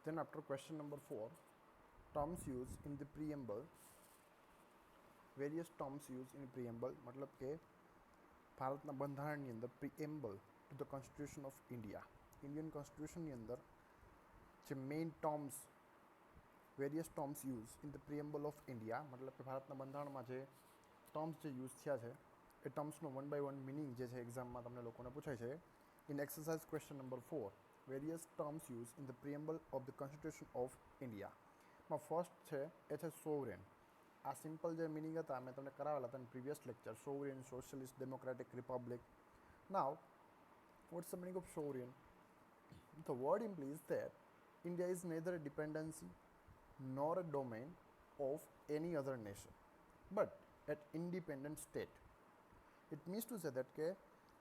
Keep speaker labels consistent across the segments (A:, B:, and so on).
A: Then after question number 4, terms used in the preamble. Various terms used in preamble मतलब કે ભારતના બંધારણની અંદર preamble to the constitution of India. Indian constitution ની અંદર જે main terms various terms used in the preamble of India मतलब કે ભારતના બંધારણમાં જે ટર્મ્સ જે યુઝ થયા છે એ ટર્મ્સનો વન બાય વન મિનિંગ જે છે એક્ઝામમાં તમને લોકોને પૂછાય છે. In exercise question number 4 various terms use in the preamble of the constitution of ઇન્ડિયામાં ફર્સ્ટ છે એ છે સોવરેન. આ સિમ્પલ જે મિનિંગ હતા મેં તમને કરાવેલા હતા previous lecture. Sovereign, socialist, democratic, Republic. Now what's the meaning of sovereign? The word implies that India is neither a dependency nor a domain of any other nation, but an independent state. It means to say that કે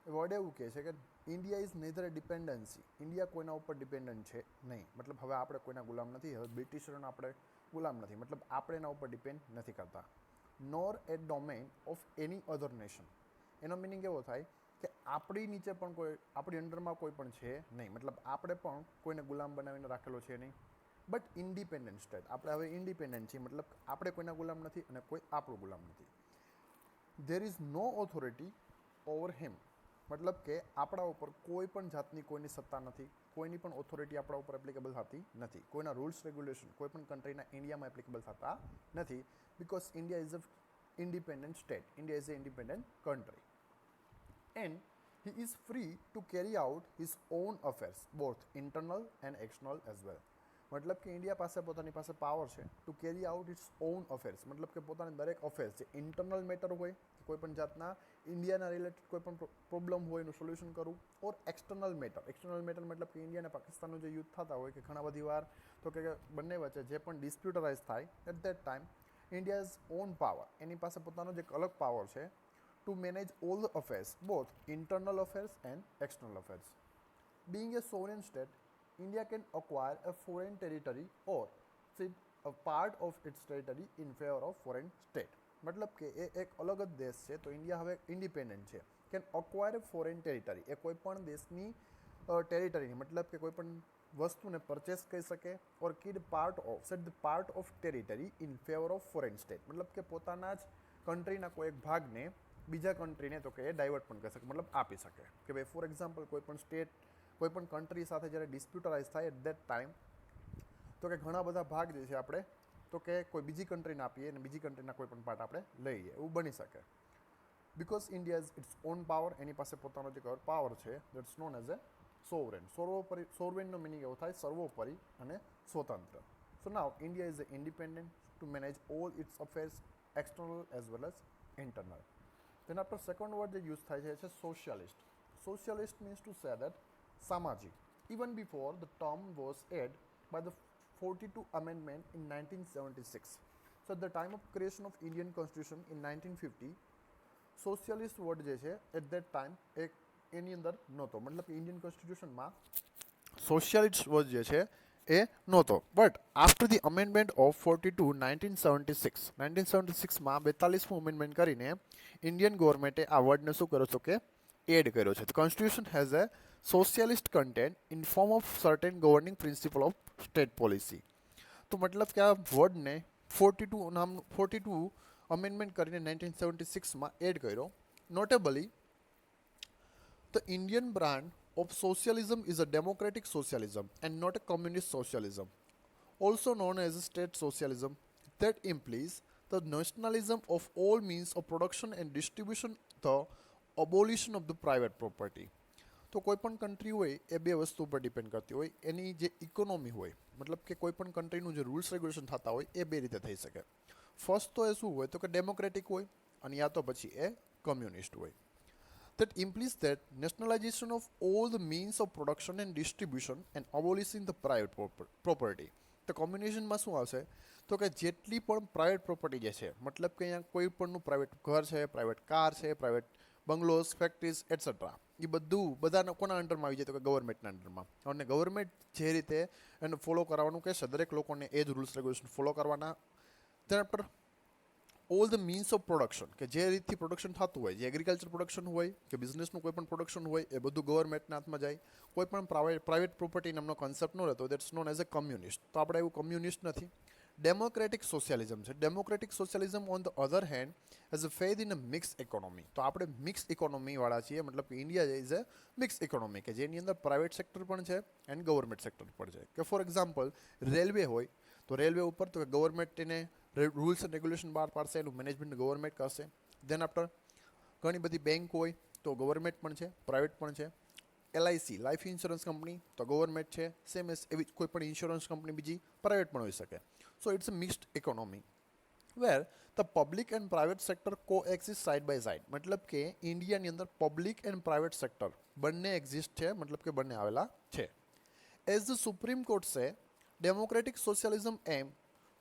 A: word એવું કહે છે કે India is neither A dependency. India કોઈના ઉપર dependent છે નહીં. મતલબ હવે આપણે કોઈના ગુલામ નથી, હવે બ્રિટિશરોના આપણે ગુલામ નથી, મતલબ આપણે એના ઉપર ડિપેન્ડ નથી કરતા. Nor a domain of any other nation. એનો મિનિંગ એવો થાય કે આપણી નીચે પણ કોઈ, આપણી અંડરમાં કોઈ પણ છે નહીં, મતલબ આપણે પણ કોઈને ગુલામ બનાવીને રાખેલો છે નહીં. બટ ઇન્ડિપેન્ડન્ટ સ્ટેટ, આપણે હવે ઇન્ડિપેન્ડન્ટ છીએ, મતલબ આપણે કોઈના ગુલામ નથી અને કોઈ આપણું ગુલામ નથી. There is no authority over him, મતલબ કે આપણા ઉપર કોઈ પણ જાતની કોઈની સત્તા નથી, કોઈની પણ ઓથોરિટી આપણા ઉપર એપ્લિકેબલ થતી નથી, કોઈના રૂલ્સ રેગ્યુલેશન કોઈ પણ કન્ટ્રીના ઇન્ડિયામાં એપ્લિકેબલ થતા નથી. Because India is a independent state, India is a independent country. And he is free to carry out his own affairs, both internal and external as well. મતલબ કે ઇન્ડિયા પાસે પોતાની પાસે પાવર છે to carry out its own affairs, મતલબ કે પોતાના દરેક અફેર્સ જે ઇન્ટરનલ મેટર હોય, કોઈ પણ જાતના ઇન્ડિયાના રિલેટેડ કોઈ પણ પ્રોબ્લેમ હોય એનું સોલ્યુશન કરવું, ઓર એક્સટર્નલ મેટર. એક્સટર્નલ મેટર મતલબ કે ઇન્ડિયા અને પાકિસ્તાનનું જે યુદ્ધ થતા હોય કે ઘણા બધી વાર તો કે બંને વચ્ચે જે પણ ડિસ્પ્યુટ અરાઇઝ થાય at that time India's own power, એની પાસે પોતાનો જે એક અલગ પાવર છે to manage all the affairs, both internal affairs and external affairs. Being a sovereign state, India can acquire a foreign territory or cede a part of its territory in favor of foreign state. મતલબ કે એ એક અલગ જ દેશ છે તો India હવે independent છે. કેન અક્વાયર એ ફોરેન ટેરિટરી, એ કોઈ પણ દેશની ટેરિટરી, મતલબ કે કોઈ પણ વસ્તુને પરચેસ કરી શકે, or cede part of set the part of territory in favour of foreign state, મતલબ કે પોતાના જ કન્ટ્રીના કોઈ એક ભાગને બીજા કન્ટ્રીને તો કે એ ડાયવર્ટ પણ કરી શકે, મતલબ આપી શકે. કે ભાઈ ફોર એક્ઝામ્પલ કોઈ પણ સ્ટેટ કોઈ પણ કન્ટ્રી સાથે જ્યારે ડિસ્પ્યુટ અરાઇઝ થાય એટ દેટ ટાઈમ તો કે ઘણા બધા ભાગ જે છે આપણે તો કે કોઈ બીજી કન્ટ્રીને આપીએ અને બીજી કન્ટ્રીના કોઈ પણ પાર્ટ આપણે લઈએ, એવું બની શકે. Because India is its own power, એની પાસે પોતાનો જે પાવર છે that's known as a sovereign. સર્વોપરી, સોવરેનનો મિનિંગ એવો થાય સર્વોપરી અને સ્વતંત્ર. So now India is a independent to manage all its affairs external as well as internal. Then after second word they use થાય છે socialist. Socialist means to say that સામાજિક. Even before the term was added by the 42 amendment in 1976. So at the time of creation of Indian Constitution in 1950, socialist word જે છે at that time એક એની અંદર નહોતો, મતલબ કે Indian કોન્સ્ટિટ્યુશનમાં socialist word જે છે એ નહોતો. But after the amendment of 42 1976માં 42મું અમેન્ડમેન્ટ કરીને ઇન્ડિયન ગવર્મેન્ટે આ વર્ડને શું કર્યો છે કે એડ કર્યો છે. Constitution has a socialist content in form of certain governing principal of state policy. તો મતલબ કે આ વર્ડને 42 અમેન્ડમેન્ટ કરીને 1976માં એડ કર્યો. નોટેબલી the Indian brand of socialism is a democratic socialism and not a communist socialism, also known as state socialism, that implies the nationalism of all means of production and distribution, the abolition of the private property. તો કોઈ પણ country હોય એ બે વસ્તુ ઉપર depend કરતી હોય, એની જે ઇકોનોમી હોય, મતલબ કે કોઈ પણ કન્ટ્રીનું જે રૂલ્સ રેગ્યુલેશન થતા હોય એ બે રીતે થઈ શકે. ફર્સ્ટ તો એ શું હોય તો કે ડેમોક્રેટિક હોય અને યા તો પછી એ કમ્યુનિસ્ટ હોય. That implies that nationalization of all the means of production and distribution and abolishing the private property. તો કોમ્બિનેશનમાં શું આવશે તો કે જેટલી પણ પ્રાઇવેટ પ્રોપર્ટી જે છે, મતલબ કે અહીંયા કોઈ પણનું પ્રાઇવેટ ઘર છે, પ્રાઇવેટ કાર છે, પ્રાઇવેટ બંગલોઝ, ફેક્ટરીઝ એટસેટ્રા, એ બધું બધાના કોના અંડરમાં આવી જાય તો કે ગવર્મેન્ટના અંડરમાં. અને ગવર્મેન્ટ જે રીતે એને ફોલો કરાવવાનું કહેશે દરેક લોકોને એ જ રૂલ્સ રેગ્યુલેશન ફોલો કરવાના. તેના પર all the means of production કે જે રીતથી પ્રોડક્શન થતું હોય, જે એગ્રીકલ્ચર પ્રોડક્શન હોય કે બિઝનેસનું કોઈ પણ પ્રોડક્શન હોય, એ બધું ગવર્મેન્ટના હાથમાં જાય. કોઈ પણ પ્રાઇવેટ પ્રોપર્ટી નામનો કોન્સેપ્ટ ન રહેતો, that's known as a communist. તો આપણે એવું કમ્યુનિસ્ટ નથી. ડેમોક્રેટિક સોશિયાલિઝમ છે. Democratic socialism on the other hand as a faith in a mix economy. તો આપણે મિક્સ ઇકોનોમીવાળા છીએ, મતલબ કે India is a mix economy કે જેની અંદર પ્રાઇવેટ સેક્ટર પણ છે એન્ડ ગવર્મેન્ટ સેક્ટર પણ છે. કે ફોર એક્ઝામ્પલ રેલવે હોય તો રેલવે ઉપર તો ગવર્મેન્ટ એને રૂલ્સ એન્ડ રેગ્યુલેશન બહાર પાડશે, એનું મેનેજમેન્ટ ગવર્મેન્ટ કરશે. ધેન આફ્ટર ઘણી બધી બેંક હોય તો ગવર્મેન્ટ પણ છે, પ્રાઇવેટ પણ છે. LIC લાઈફ ઇન્સ્યોરન્સ કંપની તો ગવર્મેન્ટ છે, સેમ એઝ એવી કોઈ પણ ઇન્સ્યોરન્સ કંપની બીજી પ્રાઇવેટ પણ હોઈ શકે. So it's a mixed economy where the public and private sector coexist side by side. મતલબ કે ઇન્ડિયાની અંદર પબ્લિક એન્ડ પ્રાઇવેટ સેક્ટર બંને એક્ઝિસ્ટ છે, મતલબ કે બંને આવેલા છે. As the Supreme Court say democratic socialism aim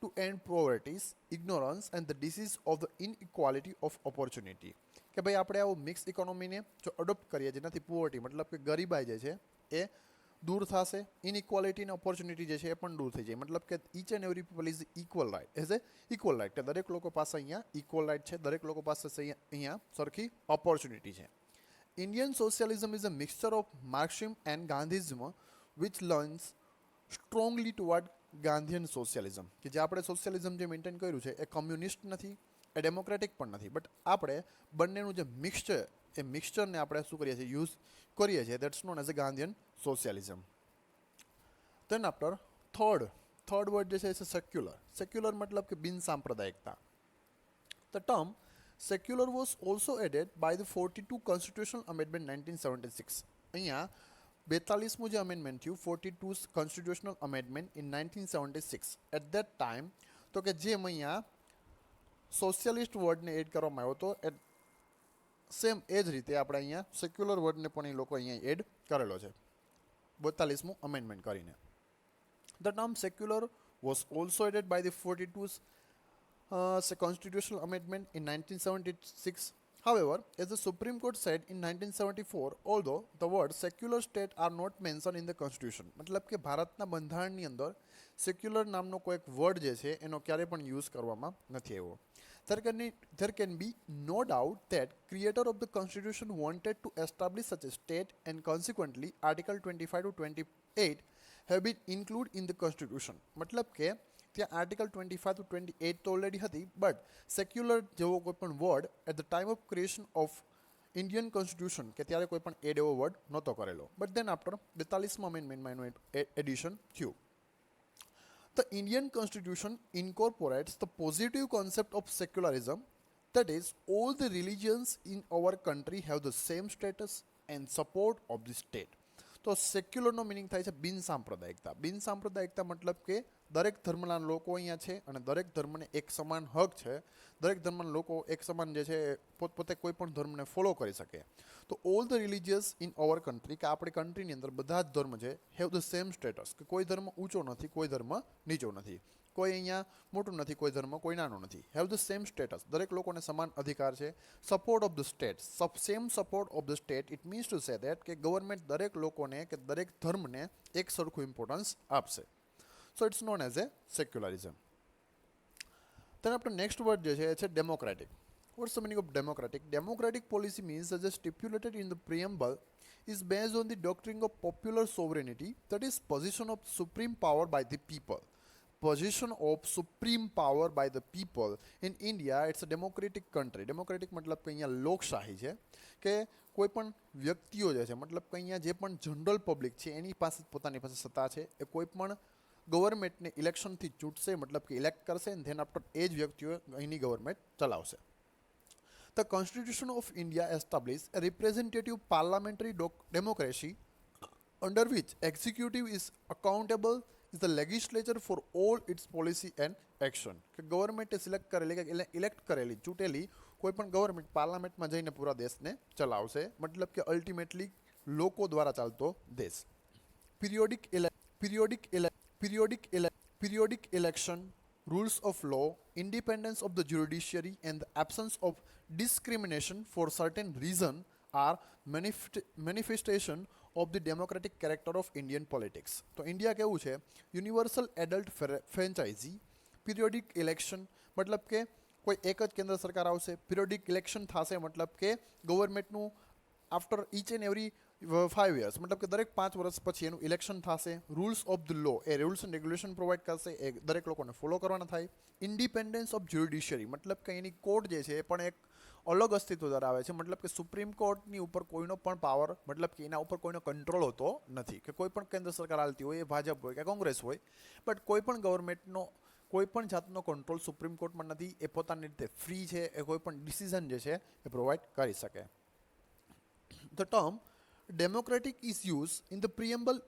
A: to end poverty, ignorance and the disease of the inequality of opportunity. કે ભાઈ આપણે આવું મિક્સ ઇકોનોમીને જો અડોપ્ટ કરીએ જેનાથી પોવર્ટી મતલબ કે ગરીબાઈ જે છે એ દૂર થશે, ઇનઇક્વાલિટી અને ઓપોર્ચ્યુનિટી જે છે એ પણ દૂર થઈ જાય. મતલબ કે each and every people is equal right, as a equal right, કે દરેક લોકો પાસે અહીંયા ઇક્વલ રાઇટ છે, દરેક લોકો પાસે અહીંયા સરખી ઓપોર્ચ્યુનિટી છે. Indian socialism is a mixture of Marxism and Gandhism which leans strongly toward Gandhian socialism. કે જે આપણે સોશિયાલિઝમ જે મેન્ટેન કર્યું છે એ કમ્યુનિસ્ટ નથી, એ ડેમોક્રેટિક પણ નથી, બટ આપણે બંનેનું જે મિક્સચર એ મિક્સચરને આપણે શું કરીએ છીએ, યુઝ કરીએ છીએ. That's known as a Gandhian socialism. Then after third word જે છે એ સેક્યુલર. સેક્યુલર મતલબ કે બિન સાંપ્રદાયિકતા. The term secular was also added by the 42 constitutional amendment 1976. અહીંયા 42મું જે અમેન્ડમેન્ટ થયું, 42 constitutional amendment in 1976. At that time તો કે જેમ અહીંયા સોશિયલિસ્ટ વર્ડને એડ કરવામાં આવ્યો હતો, સેમ એ જ રીતે આપણે અહીંયા સેક્યુલર વર્ડને પણ એ લોકો અહીંયા એડ કરેલો છે 42મું અમેન્ડમેન્ટ કરીને. The term secular was also added by the 42 constitutional amendment in 1976. However, as the Supreme Court said in 1974, although the words secular state are not mentioned in the constitution, मतलब કે ભારતના બંધારણની અંદર secular નામનો કોઈ એક word જે છે એનો ક્યારે પણ યુઝ કરવામાં નથી આવ્યો. There can be no doubt that creator of the constitution wanted to establish such a state and consequently article 25 to 28 have been included in the constitution. मतलब કે ત્યાં આર્ટિકલ 25 to 28 તો ઓલરેડી હતી, બટ સેક્યુલર જેવો કોઈ પણ word at the time of creation of Indian constitution કે ત્યારે કોઈ પણ એડ એવો વર્ડ નહોતો કરેલો. બટ દેન આફ્ટર 42મા અમેન્ડમેન્ટમાં એનું એડિશન થયું. The Indian constitution incorporates the positive concept of secularism, that is all the religions in our country have the same status and support of the state. તો સેક્યુલરનો meaning થાય છે બિન સાંપ્રદાયિકતા. બિન સાંપ્રદાયિકતા મતલબ કે દરેક ધર્મના લોકો અહીંયા છે અને દરેક ધર્મને એક સમાન હક છે, દરેક ધર્મના લોકો એક સમાન જે છે પોતે કોઈ પણ ધર્મને ફોલો કરી શકે. તો all the religious in our country કે આપણી કન્ટ્રીની અંદર બધા જ ધર્મ છે હેવ ધ સેમ સ્ટેટસ, કે કોઈ ધર્મ ઊંચો નથી, કોઈ ધર્મ નીચો નથી, કોઈ અહીંયા મોટું નથી, કોઈ ધર્મ કોઈ નાનો નથી. હેવ ધ સેમ સ્ટેટસ, દરેક લોકોને સમાન અધિકાર છે. Support of the state, same support of the state, it means to say that કે ગવર્મેન્ટ દરેક લોકોને કે દરેક ધર્મને એક સરખું ઇમ્પોર્ટન્સ આપશે. So it's known as a secularism. then આપણે નેક્સ્ટ વર્ડ જે છે એ છે democratic. What's the meaning of democratic? Democratic policy means as stipulated in the preamble is based on the doctrine of popular sovereignty, that is position of supreme power by the people. Position of supreme power by the people. In India it's a democratic country. Democratic મતલબ કે અહીંયા લોકશાહી છે, કે કોઈ પણ વ્યક્તિઓ જે છે મતલબ કે અહીંયા જે પણ જનરલ પબ્લિક છે એની પાસે પોતાની પાસે સત્તા છે, એ કોઈ પણ ગવર્મેન્ટને ઇલેક્શનથી ચૂંટશે, મતલબ કે ઇલેક્ટ કરશે, ધેન આફ્ટર એ જ વ્યક્તિઓ અહીંની ગવર્મેન્ટ ચલાવશે. The Constitution of India established a representative parliamentary democracy under which executive is accountable is the legislature for all its policy and action. કે ગવર્મેન્ટે સિલેક્ટ કરેલી કે ઇલેક્ટ કરેલી ચૂંટેલી કોઈ પણ ગવર્મેન્ટ પાર્લામેન્ટમાં જઈને પૂરા દેશને ચલાવશે, મતલબ કે અલ્ટિમેટલી લોકો દ્વારા ચાલતો દેશ. Periodic election, rules of law, independence of the judiciary and the absence of discrimination for certain reason are manifestation of the democratic character of Indian politics. તો ઇન્ડિયા કેવું છે? Universal adult franchise, periodic election, મતલબ કે કોઈ એક જ કેન્દ્ર સરકાર આવશે. પિરિયોડિક ઇલેક્શન થશે, મતલબ કે ગવર્મેન્ટનું after each and every 5 years, મતલબ કે દરેક 5 વર્ષ પછી એનું ઇલેક્શન થશે. રૂલ્સ ઓફ ધ લો, એ રૂલ્સ એન્ડ રેગ્યુલેશન પ્રોવાઈડ કરશે, એ દરેક લોકોને ફોલો કરવાના થાય. ઇન્ડિપેન્ડન્સ ઓફ જ્યુડિશિયરી, મતલબ કે એની કોર્ટ જે છે એ પણ એક અલગ અસ્તિત્વ ધરાવે છે. મતલબ કે સુપ્રીમ કોર્ટની ઉપર કોઈનો પણ પાવર, મતલબ કે એના ઉપર કોઈનો કંટ્રોલ હોતો નથી. કે કોઈ પણ કેન્દ્ર સરકાર હાલતી હોય, એ ભાજપ હોય કે કોંગ્રેસ હોય, બટ કોઈ પણ ગવર્મેન્ટનો કોઈ પણ જાતનો કંટ્રોલ સુપ્રીમ કોર્ટમાં નથી. એ પોતાની રીતે ફ્રી છે, એ કોઈ પણ ડિસિઝન જે છે એ પ્રોવાઈડ કરી શકે. The term democratic is used in the preamble.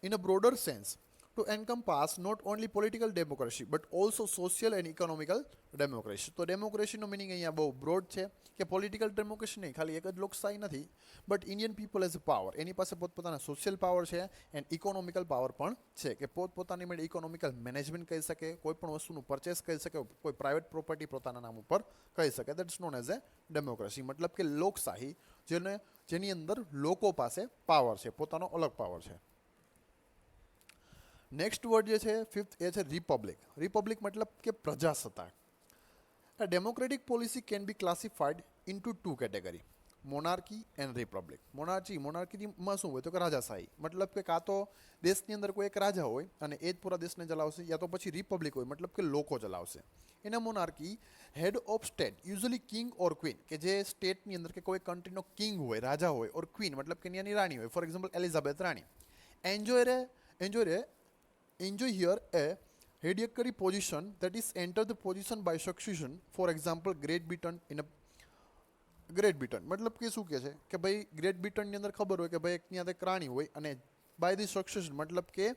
A: In a broader sense to encompass not only political democracy but also social and economical democracy. તો ડેમોક્રેસીનો મિનિંગ અહીંયા બહુ બ્રોડ છે કે પોલિટિકલ ડેમોક્રેસી નહીં, ખાલી એક જ લોકશાહી નથી, but Indian people as a power, એની પાસે પોતપોતાના સોશિયલ પાવર છે એન્ડ ઇકોનોમિકલ પાવર પણ છે, કે પોતપોતાની મેળે ઇકોનોમિકલ મેનેજમેન્ટ કરી શકે, કોઈ પણ વસ્તુનું પરચેસ કરી શકે, કોઈ પ્રાઇવેટ પ્રોપર્ટી પોતાના નામ ઉપર કરી શકે. That's known as A democracy, મતલબ કે લોકશાહી જેની અંદર લોકો પાસે પાવર છે, પોતાનો અલગ પાવર છે. નેક્સ્ટ વર્ડ જે છે ફિફ્થ, એ છે રિપબ્લિક. રિપબ્લિક મતલબ કે પ્રજાસત્તાક. A democratic policy can be classified into two categories, monarchy and republic. મોનાર્કીમાં શું હોય તો કે રાજાશાહી, મતલબ કે કાં તો દેશની અંદર કોઈ એક રાજા હોય અને એ જ પૂરા દેશને ચલાવશે, યા તો પછી રિપબ્લિક હોય, મતલબ કે લોકો ચલાવશે. એના monarchy head of state, usually king or queen, કે જે સ્ટેટની અંદર કે કોઈ કન્ટ્રીનો કિંગ હોય, રાજા હોય, ઓર ક્વીન મતલબ કે ત્યાંની રાણી હોય, for example Elizabeth Rani, enjoy here a hereditary position, that is enter the position by succession. For example, Great Britain મતલબ કે શું કહે છે કે ભાઈ ગ્રેટ બ્રિટનની અંદર ખબર હોય કે ભાઈ એક ત્યાં એક રાણી હોય અને બાય ધી સક્સેશન, મતલબ કે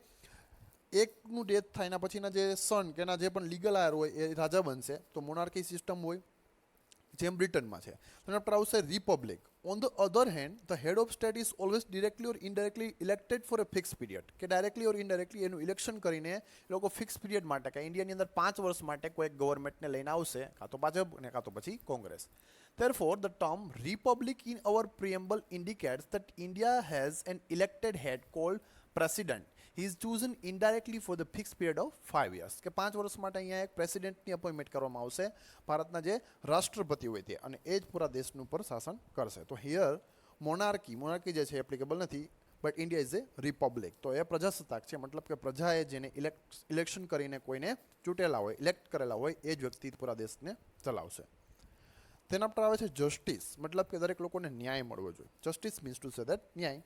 A: એકનું ડેથ થાય એના પછીના જે સન કે એના જે પણ લીગલ આયર હોય એ રાજા બનશે. તો મોનાર્કી સિસ્ટમ હોય જેમ બ્રિટનમાં છે. તો એના પર આવશે republic. On the other hand the head of state is always directly or indirectly elected for a fix period, કે ડાયરેક્ટલી ઓર ઇનડાયરેક્ટલી એનું ઇલેક્શન કરીને એ લોકો ફિક્સ પીરિયડ માટે, કે ઇન્ડિયાની અંદર 5 વર્ષ માટે કોઈ ગવર્મેન્ટને લઈને આવશે, કાં તો ભાજપ અને કાં તો પછી Congress. Therefore, the term republic in our preamble indicates that India has an elected head called president. He is chosen indirectly for the fixed period of 5 years. કે 5 વર્ષ માટે અહીંયા એક પ્રેસિડેન્ટની અપોઇન્ટમેન્ટ કરવામાં આવશે, ભારતના જે રાષ્ટ્રપતિ હોય તે, અને એ જ પૂરા દેશનું ઉપર શાસન કરશે. તો હિયર મોનાર્કી જે છે એપ્લિકેબલ નથી, but India is A Republic. તો એ પ્રજાસત્તાક છે, મતલબ કે પ્રજાએ જેને ઇલેક્શન કરીને કોઈને ચૂંટેલા હોય, ઇલેક્ટ કરેલા હોય, એ જ વ્યક્તિ પૂરા દેશને ચલાવશે. તેના પર આવે છે જસ્ટિસ, મતલબ કે દરેક લોકોને ન્યાય મળવો જોઈએ. Justice means to say that ન્યાય.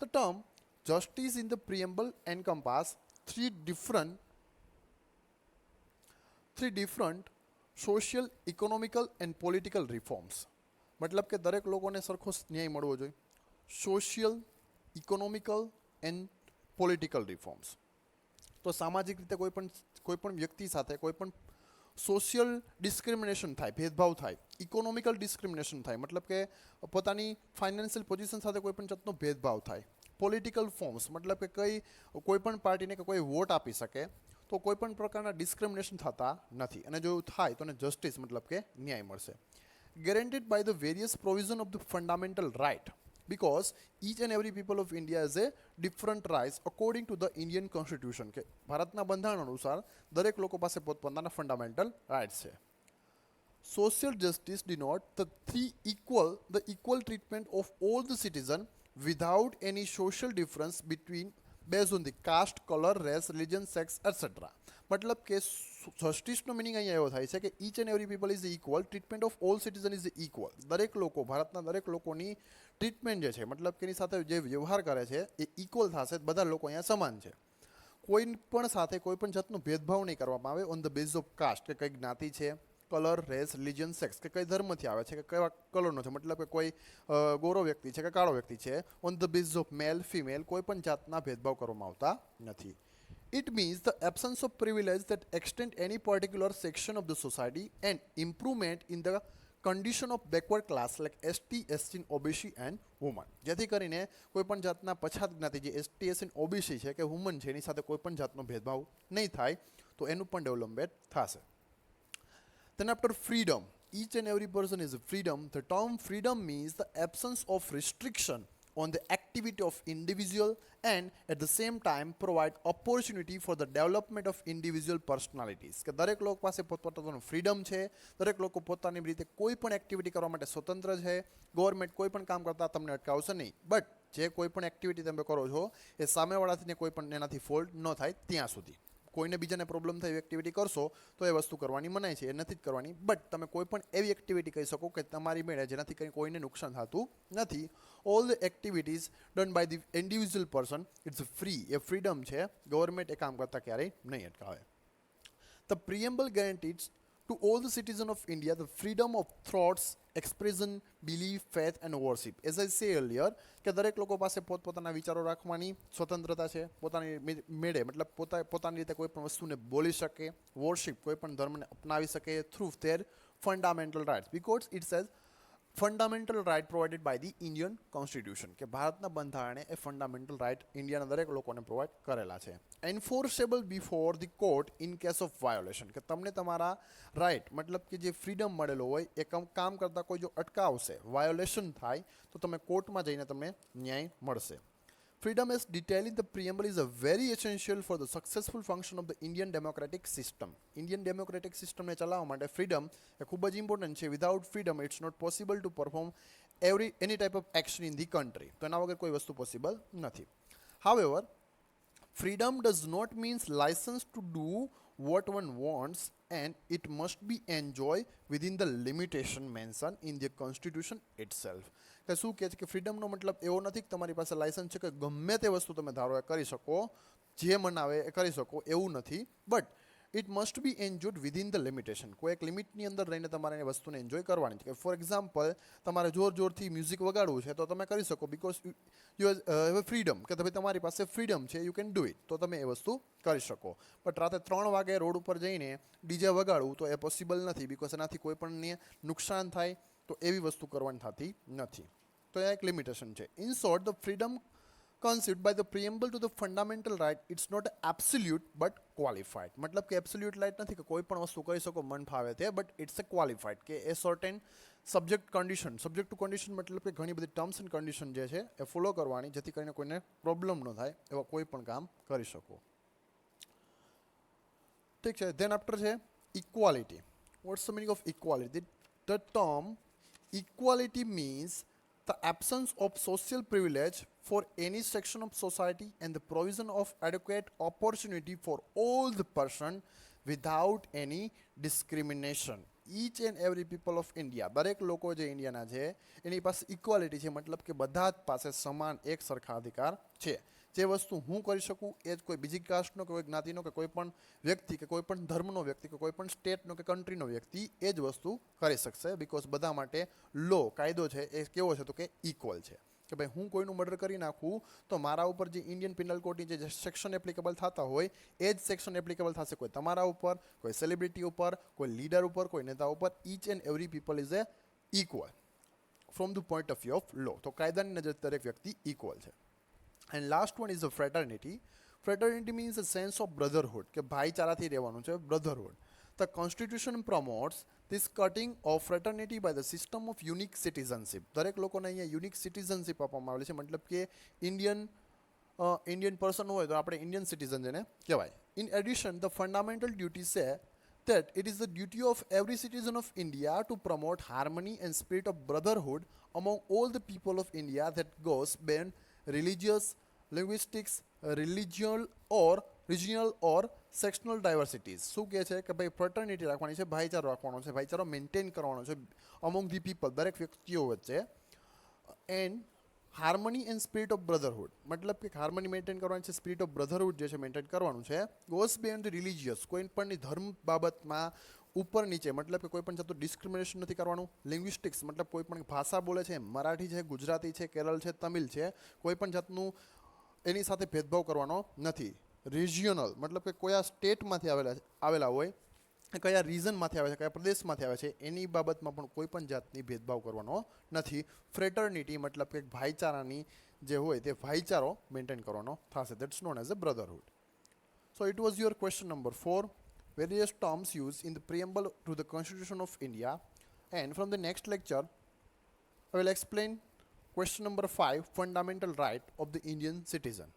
A: The term justice in the preamble encompass three different social, economical and political reforms. મતલબ કે દરેક લોકોને સરખો ન્યાય મળવો જોઈએ. Social, economical and political reforms. તો સામાજિક રીતે કોઈ પણ વ્યક્તિ સાથે કોઈ પણ સોશિયલ ડિસ્ક્રિમિનેશન થાય, ભેદભાવ થાય, ઇકોનોમિકલ ડિસ્ક્રિમિનેશન થાય, મતલબ કે પોતાની ફાઇનાન્શિયલ પોઝિશન સાથે કોઈ પણ જાતનો ભેદભાવ થાય. પોલિટિકલ ફોર્મ્સ મતલબ કે કોઈ પણ પાર્ટીને કે કોઈ વોટ આપી શકે, તો કોઈ પણ પ્રકારના ડિસ્ક્રિમિનેશન થતા નથી, અને જો એવું થાય તો એને જસ્ટિસ મતલબ કે ન્યાય મળશે. Guaranteed by the various provision of the fundamental right, because each and every people of India has a different rights according to the Indian constitution. કે ભારતના બંધારણ અનુસાર દરેક લોકો પાસે પોતપોતાના ફંડામેન્ટલ રાઇટ્સ છે. Social justice denotes the equal treatment of all the citizens without any social difference between based on the caste, color, race, religion, sex, etc. મતલબ કે જસ્ટિસનો મિનિંગ અહીંયા એવો થાય છે કે each and every people is equal, treatment of all citizen is equal. દરેક લોકો, ભારતના દરેક લોકોની ટ્રીટમેન્ટ જે છે, મતલબ કે એની સાથે જે વ્યવહાર કરે છે એ ઇક્વલ થશે, બધા લોકો અહીંયા સમાન છે. કોઈ પણ સાથે કોઈ પણ જાતનો ભેદભાવ નહીં કરવામાં આવે on the base of cast, કે કઈ જ્ઞાતિ છે, કલર, રેસ, રિલિજન, સેક્સ, કે કઈ ધર્મથી આવે છે, કે કેવા કલરનો છે, મતલબ કે કોઈ ગોરો વ્યક્તિ છે કે કાળો વ્યક્તિ છે, on the base of male, female, કોઈ પણ જાતના ભેદભાવ કરવામાં આવતા નથી. It means the absence of privilege that extend any particular section of the society and improvement in the condition of backward class like ST, SC, OBC and women. જેથી કરીને કોઈ પણ જાતના પછાત જ્ઞાતિ જે ST, SC, OBC છે કે વુમન છે એની સાથે કોઈ પણ જાતનો ભેદભાવ નહીં થાય, તો એનું પણ ડેવલપમેન્ટ થશે. Then after freedom, each and every person is freedom. The term freedom means the absence of restriction on the activity of individual and at the same time provide opportunity for the development of individual personalities. કે દરેક લોકો પાસે પોતપોતાનું freedom છે, દરેક લોકો પોતાની રીતે કોઈ પણ એક્ટિવિટી કરવા માટે સ્વતંત્ર છે. ગવર્મેન્ટ કોઈ પણ કામ કરતા તમને અટકાવશે નહીં, બટ જે કોઈ પણ એક્ટિવિટી તમે કરો છો એ સામેવાળાથીને કોઈ પણ એનાથી ફોલ્ટ ન થાય ત્યાં સુધી. કોઈને બીજાને પ્રોબ્લેમ થાય એવી એક્ટિવિટી કરશો તો એ વસ્તુ કરવાની મનાય છે, એ નથી જ કરવાની. બટ તમે કોઈ પણ એવી એક્ટિવિટી કહી શકો કે તમારી મેળે જેનાથી કંઈ કોઈને નુકસાન થતું નથી. All the activities done by the individual person it's free, એ ફ્રીડમ છે. ગવર્મેન્ટ એ કામ કરતાં ક્યારેય નહીં અટકાવે. The preamble guarantees to all the citizens of India the freedom of thoughts, expression, belief, faith and worship. As I say earlier, કે દરેક લોકો પાસે પોતપોતાના વિચારો રાખવાની સ્વતંત્રતા છે, પોતાની મેળે મતલબ પોતાની રીતે કોઈ પણ વસ્તુને બોલી શકે, વર્શિપ કોઈ પણ ધર્મને અપનાવી શકે through their fundamental rights, because it says fundamental right provided by the Indian constitution, કે ભારતના બંધારણે એ ફંડામેન્ટલ રાઇટ ઇન્ડિયાના દરેક લોકોને પ્રોવાઈડ કરેલા છે. Enforceable before the court in case of violation, કે તમને તમારા રાઇટ મતલબ કે જે ફ્રીડમ મળેલો હોય એ કામ કરતાં કોઈ જો અટકાવશે, વાયોલેશન થાય તો તમે કોર્ટમાં જઈને તમને ન્યાય મળશે. Freedom as detailed in the preamble is a very essential for the successful function of the Indian democratic system. Indian democratic system ને ચલાવવા માટે freedom એ ખૂબ જ ઇમ્પોર્ટન્ટ છે. Without freedom it's not possible to perform any type of action in the country. તો એના વગર કોઈ વસ્તુ પોસિબલ નથી. However, freedom does not mean license to do what one wants, and it must be enjoyed within the limitation mentioned in the constitution itself. કે શું કહે છે કે ફ્રીડમનો મતલબ એવો નથી કે તમારી પાસે લાયસન્સ છે કે ગમે તે વસ્તુ તમે ધારો એ કરી શકો, જે મનાવે એ કરી શકો, એવું નથી. But it must be enjoyed within the limitation, કોઈ એક લિમિટની અંદર રહીને તમારે એ વસ્તુને એન્જોય કરવાની છે. કે ફોર એક્ઝામ્પલ તમારે જોરથી મ્યુઝિક વગાડવું છે તો તમે કરી શકો, બિકોઝ યુ હેવ ફ્રીડમ, કે ભાઈ તમારી પાસે ફ્રીડમ છે, યુ કેન ડુ ઇટ, તો તમે એ વસ્તુ કરી શકો. બટ રાતે 3 વાગે રોડ ઉપર જઈને ડીજે વગાડવું તો એ પોસિબલ નથી, બિકોઝ એનાથી કોઈ પણને નુકસાન થાય, તો એવી વસ્તુ કરવાની થતી નથી. તો એ એક લિમિટેશન છે. In short, the freedom conceived by the preamble to the fundamental right, it's not absolute but qualified. મતલબ કે એબ્સોલ્યુટ રાઇટ નથી કે કોઈ પણ વસ્તુ કરી શકો મન ફાવે તે, બટ ઇટ્સ એ ક્વોલિફાઈડ, કે એ સર્ટેન સબ્જેક્ટ ટુ કન્ડિશન મતલબ કે ઘણી બધી ટર્મ્સ એન્ડ કન્ડિશન જે છે એ ફોલો કરવાની, જેથી કરીને કોઈને પ્રોબ્લેમ ન થાય એવા કોઈ પણ કામ કરી શકો. ઠીક છે. ધેન આફ્ટર છે equality. What's the meaning of equality? The term equality means the absence of social privilege for any section of society and the provision of adequate opportunity for all the person without any discrimination. Each and every people of India, દરેક લોકો જે ઇન્ડિયાના છે એની પાસે equality છે, મતલબ કે બધા જ પાસે સમાન એક સરખા અધિકાર છે. જે વસ્તુ હું કરી શકું એ જ કોઈ બીજી કાસ્ટનો કે કોઈ જ્ઞાતિનો કે કોઈ પણ વ્યક્તિ કે કોઈ પણ ધર્મનો વ્યક્તિ કે કોઈ પણ સ્ટેટનો કે કન્ટ્રીનો વ્યક્તિ એ જ વસ્તુ કરી શકશે, બિકોઝ બધા માટે લો કાયદો છે એ કેવો છે તો કે ઇક્વલ છે. કે ભાઈ હું કોઈનું મર્ડર કરી નાખું તો મારા ઉપર જે ઇન્ડિયન પિનલ કોડની જે સેક્શન એપ્લિકેબલ થતા હોય એ જ સેક્શન એપ્લિકેબલ થશે કોઈ તમારા ઉપર, કોઈ સેલિબ્રિટી ઉપર, કોઈ લીડર ઉપર, કોઈ નેતા ઉપર. Each and every people is a equal from the point of view of law. તો કાયદાની નજર દરેક વ્યક્તિ ઇક્વલ છે. And last one is the fraternity. Fraternity means a sense of brotherhood, કે ભાઈચારાથી રહેવાનું છે, brotherhood. The constitution promotes this cutting of fraternity by the system of unique citizenship. દરેક લોકોને અહીંયા યુનિક સિટીઝનશીપ આપવામાં આવેલી છે, મતલબ કે ઇન્ડિયન પર્સન હોય તો આપણે ઇન્ડિયન સિટીઝન જેને કહેવાય. In addition, the fundamental duties say that it is the duty of every citizen of India to promote harmony and spirit of brotherhood among all the people of India that goes beyond religious, linguistics, regional or sectional diversities. શું કહે છે કે ભાઈ fraternity રાખવાની છે, ભાઈચારો રાખવાનો છે, ભાઈચારો maintain કરવાનો છે અમોંગ ધી પીપલ, દરેક વ્યક્તિઓ વચ્ચે. And harmony and spirit of brotherhood, મતલબ કે હાર્મની મેન્ટેન કરવાની છે, સ્પિરિટ ઓફ બ્રધરહુડ જે છે મેન્ટેન કરવાનું છે. ગોઝ બિયોન્ડ ધ રિલિજિયસ, કોઈ પણની ધર્મ બાબતમાં ઉપર નીચે, મતલબ કે કોઈ પણ જાતનું ડિસ્ક્રિમિનેશન નથી કરવાનું. લિંગ્વિસ્ટિક્સ મતલબ કોઈ પણ ભાષા બોલે છે, મરાઠી છે, ગુજરાતી છે, કેરળ છે, તમિલ છે, કોઈ પણ જાતનું એની સાથે ભેદભાવ કરવાનો નથી. રિજિયનલ મતલબ કે કયા સ્ટેટમાંથી આવેલા હોય, કયા રીઝનમાંથી આવે છે, કયા પ્રદેશમાંથી આવે છે, એની બાબતમાં પણ કોઈ પણ જાતની ભેદભાવ કરવાનો નથી. ફ્રેટર્નિટી મતલબ કે ભાઈચારાની જે હોય તે ભાઈચારો મેન્ટેન કરવાનો થશે. That's known as a brotherhood. So it was your question number 4. Various terms used in the preamble to the Constitution of India, and from the next lecture I will explain Question number 5, fundamental right of the Indian citizen.